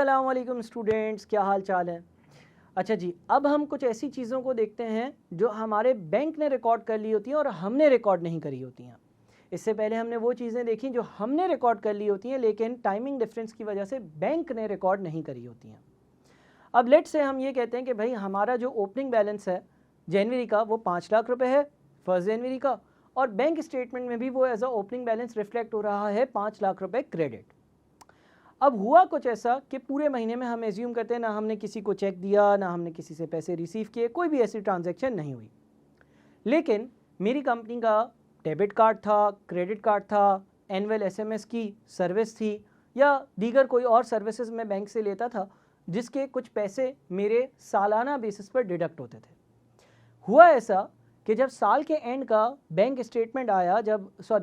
अस्सलाम वालेकुम स्टूडेंट्स, क्या हाल चाल है। अच्छा जी, अब हम कुछ ऐसी चीज़ों को देखते हैं जो हमारे बैंक ने रिकॉर्ड कर ली होती हैं और हमने रिकॉर्ड नहीं करी होती हैं। इससे पहले हमने वो चीज़ें देखी जो हमने रिकॉर्ड कर ली होती हैं लेकिन टाइमिंग डिफरेंस की वजह से बैंक ने रिकॉर्ड नहीं करी होती हैं। अब लेट से हम ये कहते हैं कि भाई हमारा जो ओपनिंग बैलेंस है जनवरी का वो 5 लाख रुपए है 1 जनवरी का, और बैंक स्टेटमेंट में भी वो as a opening balance reflect हो रहा है 5 लाख रुपए क्रेडिट। अब हुआ कुछ ऐसा कि पूरे महीने में हम एज्यूम करते हैं ना हमने किसी को चेक दिया, ना हमने किसी से पैसे रिसीव किए, कोई भी ऐसी ट्रांजैक्शन नहीं हुई, लेकिन मेरी कंपनी का डेबिट कार्ड था, क्रेडिट कार्ड था, एनुअल एसएमएस की सर्विस थी या दीगर कोई और सर्विसेज मैं बैंक से लेता था जिसके कुछ पैसे मेरे सालाना बेसिस पर डिडक्ट होते थे। हुआ ऐसा कि जब साल के एंड का बैंक स्टेटमेंट आया,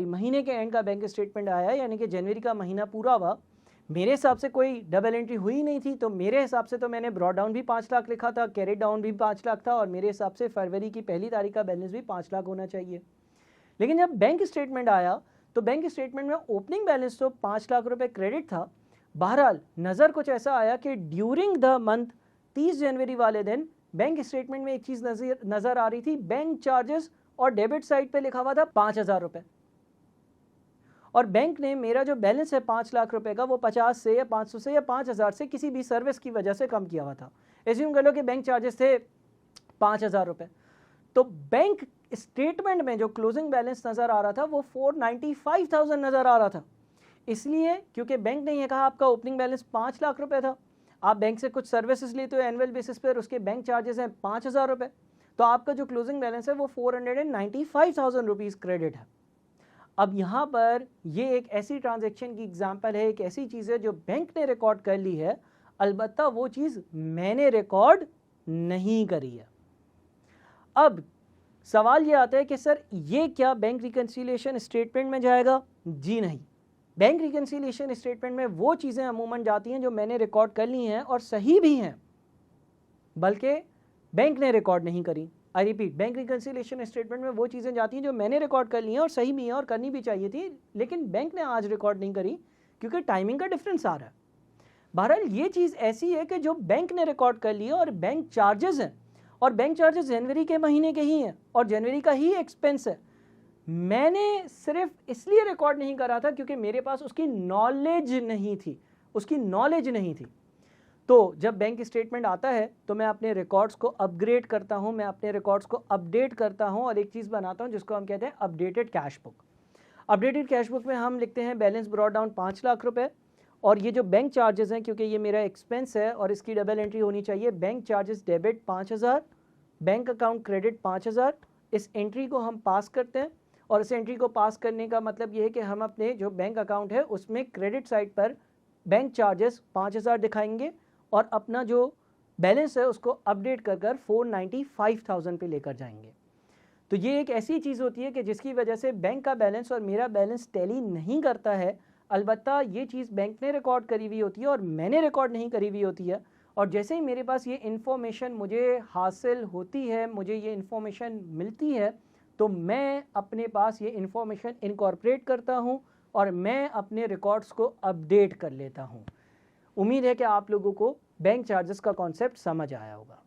महीने के एंड का बैंक स्टेटमेंट आया, यानी कि जनवरी का महीना पूरा हुआ, मेरे हिसाब से कोई डबल एंट्री हुई नहीं थी, तो मेरे हिसाब से तो मैंने ब्रॉड डाउन भी 5 लाख लिखा था, कैरेट डाउन भी 5 लाख था, और मेरे हिसाब से फरवरी की पहली तारीख का बैलेंस भी 5 लाख होना चाहिए। लेकिन जब बैंक स्टेटमेंट आया तो बैंक स्टेटमेंट में ओपनिंग बैलेंस तो 5 लाख रुपए क्रेडिट था। बहरहाल नज़र कुछ ऐसा आया कि ड्यूरिंग द मंथ 30 जनवरी वाले दिन बैंक स्टेटमेंट में एक चीज़ नज़र आ रही थी, बैंक चार्जेस, और डेबिट साइड पे लिखा हुआ था 5,000 रुपये, और बैंक ने मेरा जो बैलेंस है 5 लाख रुपए का वो 50 से या 500 से या 5,000 से किसी भी सर्विस की वजह से कम किया हुआ था। एज्यूम कर लो कि बैंक चार्जेस थे 5,000 रुपये, तो बैंक स्टेटमेंट में जो क्लोजिंग बैलेंस नज़र आ रहा था वो 495,000 नज़र आ रहा था। इसलिए क्योंकि बैंक ने यह कहा आपका ओपनिंग बैलेंस 5 लाख रुपए था, आप बैंक से कुछ सर्विसेज लेते हो एनुअल बेसिस पर, उसके बैंक चार्जेस हैं 5,000 रुपये, तो आपका जो क्लोजिंग बैलेंस है वो 495,000 रुपीज़ क्रेडिट है। अब यहाँ पर ये एक ऐसी ट्रांजैक्शन की एग्जांपल है, एक ऐसी चीज़ है जो बैंक ने रिकॉर्ड कर ली है, अलबत्ता वो चीज़ मैंने रिकॉर्ड नहीं करी है। अब सवाल ये आता है कि सर ये क्या बैंक रिकन्सिलिएशन स्टेटमेंट में जाएगा? जी नहीं, बैंक रिकन्सिलिएशन स्टेटमेंट में वो चीज़ें अमूमन जाती हैं जो मैंने रिकॉर्ड कर ली हैं और सही भी हैं, बल्कि बैंक ने रिकॉर्ड नहीं करी। I repeat, bank reconciliation statement में वो चीज़ें जाती हैं जो मैंने रिकॉर्ड कर ली हैं और सही भी हैं और करनी भी चाहिए थी, लेकिन बैंक ने आज रिकॉर्ड नहीं करी क्योंकि टाइमिंग का डिफरेंस आ रहा है। बहरहाल ये चीज़ ऐसी है कि जो बैंक ने रिकॉर्ड कर ली है और बैंक चार्जेस हैं, और बैंक चार्जेस जनवरी के महीने के ही हैं और जनवरी का ही एक्सपेंस है, मैंने सिर्फ इसलिए रिकॉर्ड नहीं करा था क्योंकि मेरे पास उसकी नॉलेज नहीं थी। तो जब बैंक स्टेटमेंट आता है तो मैं अपने रिकॉर्ड्स को अपग्रेड करता हूं, मैं अपने रिकॉर्ड्स को अपडेट करता हूं और एक चीज़ बनाता हूं जिसको हम कहते हैं updated cash book. Updated cash book में हम लिखते हैं बैलेंस ब्रॉड डाउन 5 लाख रुपए, और ये जो बैंक चार्जेस हैं, क्योंकि ये मेरा एक्सपेंस है और इसकी डबल एंट्री होनी चाहिए, bank charges debit 5,000, bank account credit 5,000, इस एंट्री को हम पास करते हैं। और इस एंट्री को पास करने का मतलब ये है कि हम अपने जो बैंक अकाउंट है उसमें क्रेडिट साइड पर बैंक चार्जेस 5,000 दिखाएंगे और अपना जो बैलेंस है उसको अपडेट कर 495,000 पे लेकर जाएंगे। तो ये एक ऐसी चीज़ होती है कि जिसकी वजह से बैंक का बैलेंस और मेरा बैलेंस टैली नहीं करता है, अलबत्ता ये चीज़ बैंक ने रिकॉर्ड करी हुई होती है और मैंने रिकॉर्ड नहीं करी हुई होती है। और जैसे ही मेरे पास ये इन्फॉर्मेशन मुझे हासिल होती है, मुझे ये इन्फॉर्मेशन मिलती है, तो मैं अपने पास ये इन्फॉर्मेशन इनकॉर्पोरेट करता हूँ और मैं अपने रिकॉर्ड्स को अपडेट कर लेता हूँ। उम्मीद है कि आप लोगों को बैंक चार्जेस का कॉन्सेप्ट समझ आया होगा।